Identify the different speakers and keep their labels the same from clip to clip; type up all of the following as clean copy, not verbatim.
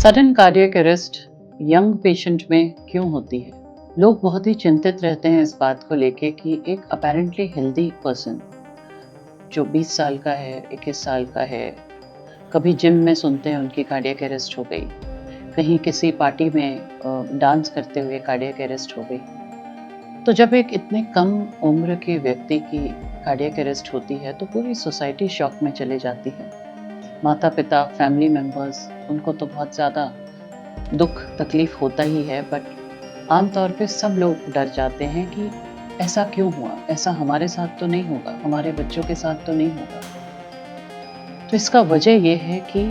Speaker 1: Sudden cardiac arrest young patient में क्यों होती है? लोग बहुत ही चिंतित रहते हैं इस बात को लेके कि एक अपेरेंटली हेल्दी पर्सन जो 20 साल का है, 21 साल का है, कभी जिम में सुनते हैं उनकी कार्डियक अरेस्ट हो गई, कहीं किसी पार्टी में डांस करते हुए कार्डियक अरेस्ट हो गई। तो जब एक इतने कम उम्र के व्यक्ति की कार्डियक अरेस्ट होती है तो पूरी सोसाइटी शॉक में चली जाती है। माता पिता, फैमिली मेम्बर्स, उनको तो बहुत ज़्यादा दुख तकलीफ होता ही है, बट आमतौर पे सब लोग डर जाते हैं कि ऐसा क्यों हुआ, ऐसा हमारे साथ तो नहीं होगा, हमारे बच्चों के साथ तो नहीं होगा। तो इसका वजह ये है कि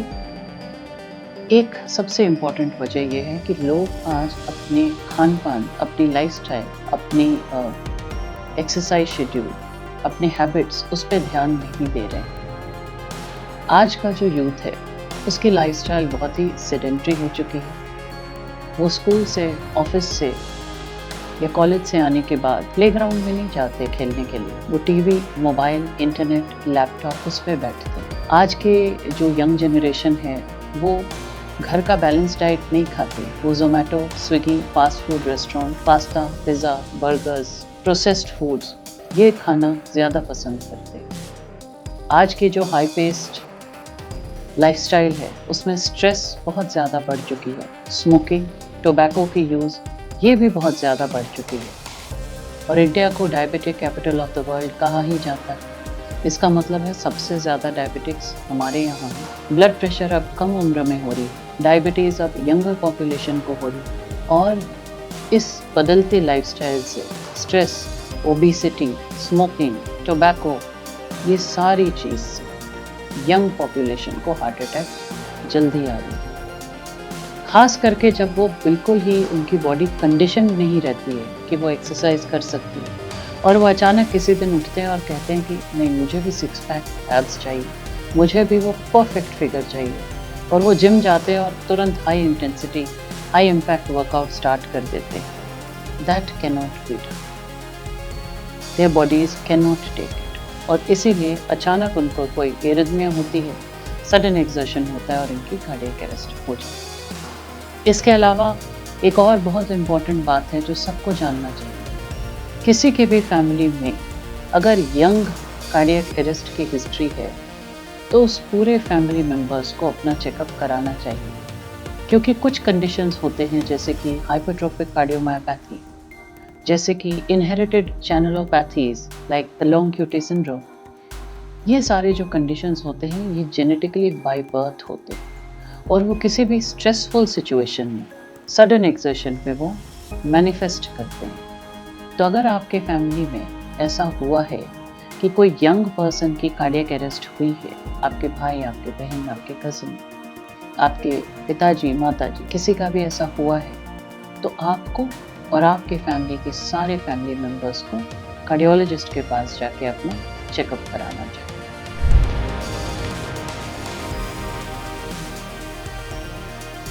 Speaker 1: एक सबसे इम्पॉर्टेंट वजह ये है कि लोग आज अपने खान पान, अपनी लाइफस्टाइल, अपनी एक्सरसाइज शेड्यूल, अपने हैबिट्स, उस पर ध्यान नहीं दे रहे हैं। आज का जो यूथ है उसकी लाइफस्टाइल बहुत ही सेडेंटरी हो चुकी है। वो स्कूल से, ऑफिस से या कॉलेज से आने के बाद प्लेग्राउंड में नहीं जाते खेलने के लिए, वो टीवी, मोबाइल, इंटरनेट, लैपटॉप, उस पर बैठते हैं। आज के जो यंग जनरेशन है वो घर का बैलेंस डाइट नहीं खाते, वो Zomato, Swiggy, fast food restaurant, pasta, pizza, burgers, processed foods, ये खाना ज़्यादा पसंद करते हैं। आज की जो हाई पेस्ड लाइफस्टाइल है उसमें स्ट्रेस बहुत ज़्यादा बढ़ चुकी है। स्मोकिंग, टोबैको की यूज़, ये भी बहुत ज़्यादा बढ़ चुकी है। और इंडिया को diabetic capital of the world कहा ही जाता है। इसका मतलब है सबसे ज़्यादा डायबिटिक्स हमारे यहाँ है। ब्लड प्रेशर अब कम उम्र में हो रही है, डायबिटीज़ अब यंगर पॉपुलेशन को हो रही है। और इस बदलते लाइफस्टाइल से स्ट्रेस, ओबेसिटी, स्मोकिंग, टोबैको, ये सारी चीज़ यंग पॉपुलेशन को हार्ट अटैक जल्दी आ रही है। खास करके जब वो बिल्कुल ही उनकी बॉडी कंडीशन नहीं रहती है कि वो एक्सरसाइज कर सकती है और वो अचानक किसी दिन उठते हैं और कहते हैं कि नहीं, मुझे भी सिक्स पैक एब्स चाहिए, मुझे भी वो परफेक्ट फिगर चाहिए, और वो जिम जाते हैं और तुरंत high intensity, high impact workout start कर देते हैं। That can not be done, their bodies can not take. और इसीलिए अचानक उनको कोई एरिथमिया होती है, सडन एक्सर्शन होता है और इनकी कार्डियक अरेस्ट हो जाती है। इसके अलावा एक और बहुत इम्पॉर्टेंट बात है जो सबको जानना चाहिए। किसी के भी फैमिली में अगर यंग कार्डियक अरेस्ट की हिस्ट्री है तो उस पूरे फैमिली मेम्बर्स को अपना चेकअप कराना चाहिए, क्योंकि कुछ कंडीशंस होते हैं जैसे कि हाइपरट्रोफिक कार्डियोमायोपैथी, जैसे कि inherited channelopathies like the long QT syndrome. ये सारे जो कंडीशंस होते हैं ये जेनेटिकली बाय बर्थ होते हैं और वो किसी भी स्ट्रेसफुल सिचुएशन में, सडन एक्सर्शन पे वो मैनिफेस्ट करते हैं। तो अगर आपके फैमिली में ऐसा हुआ है कि कोई यंग पर्सन की कार्डियक अरेस्ट हुई है, आपके भाई, आपके बहन, आपके कजिन, आपके पिताजी, माताजी, किसी का भी ऐसा हुआ है, तो आपको और आपके फैमिली के सारे फैमिली मेम्बर्स को कार्डियोलॉजिस्ट के पास जाके अपना चेकअप कराना चाहिए।